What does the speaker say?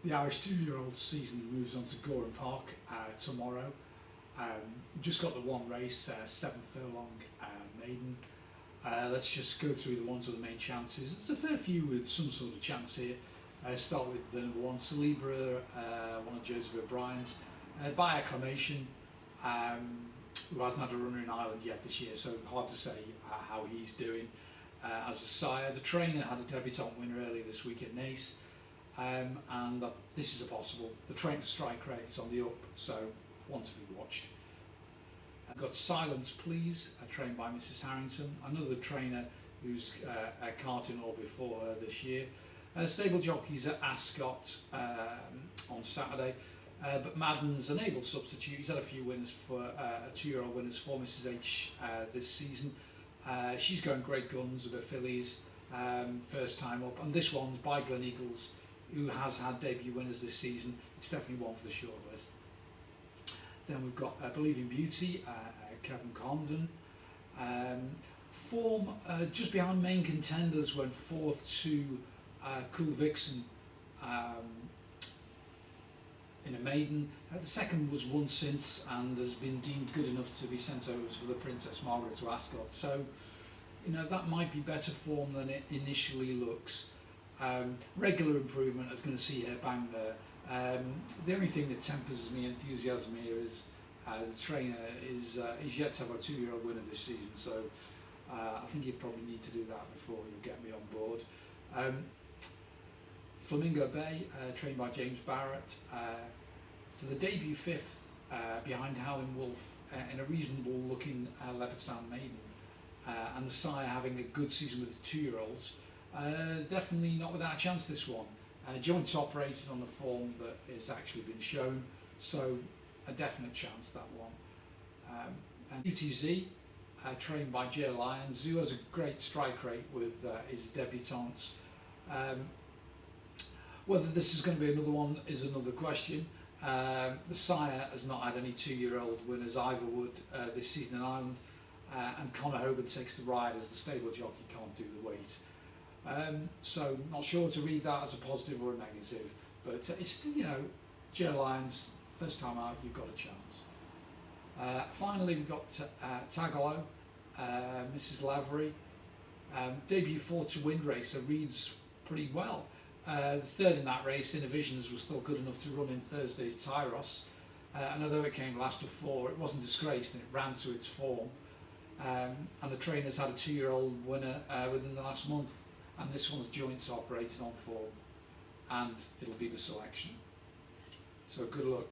The Irish 2-year-old season moves on to Gowran Park tomorrow. We've just got the one race, 7 furlong maiden. Let's just go through the ones with the main chances. There's a fair few with some sort of chance here. Start with the number 1, Celebra, one of Joseph O'Brien's, by acclamation, who hasn't had a runner in Ireland yet this year, so hard to say how he's doing. As a sire, the trainer had a debutant winner earlier this week at Naas, and this is a possible. The trainer strike rate is on the up, so one to be watched. I've got Silence Please, trained by Mrs Harrington, another trainer who's carting all before her this year. Stable jockeys at Ascot on Saturday, but Madden's an able substitute. He's had a few winners for 2-year-old winners for Mrs H this season. She's going great guns with her fillies, first time up, and this one's by Gleneagles, who has had debut winners this season. It's definitely one for the short list. Then we've got Believing Beauty, Kevin Condon. Form just behind main contenders, went 4th to Cool Vixen in a maiden. The second was won since and has been deemed good enough to be sent over for the Princess Margaret to Ascot. So, you know, that might be better form than it initially looks. Regular improvement is going to see her bang there. The only thing that tempers me enthusiasm here is the trainer is he's yet to have a 2-year-old winner this season, so I think he'd probably need to do that before he'll get me on board. Flamingo Bay, trained by James Barrett. So the debut 5th behind Howling Wolf in a reasonable looking Leopardstown maiden, and the sire having a good season with the 2-year-olds. Definitely not without a chance, this one. Joint operated on the form that has actually been shown, so a definite chance, that one. And UTZ, trained by J Lyons, who has a great strike rate with his debutantes. Whether this is going to be another one is another question. The sire has not had any 2-year-old winners either would this season in Ireland, and Conor Hoban takes the ride as the stable jockey can't do the weight. So not sure to read that as a positive or a negative, but it's, you know, J Lyons, first time out, you've got a chance. Finally, we've got Tagalo, Mrs Lavery, debut 4th to Wind Racer, reads pretty well. The third in that race, Innovisions, was still good enough to run in Thursday's Tyros, and although it came last of 4, it wasn't disgraced and it ran to its form. And the trainer's had a 2-year-old winner within the last month, and this one's joints operated on form, and it'll be the selection. So good luck.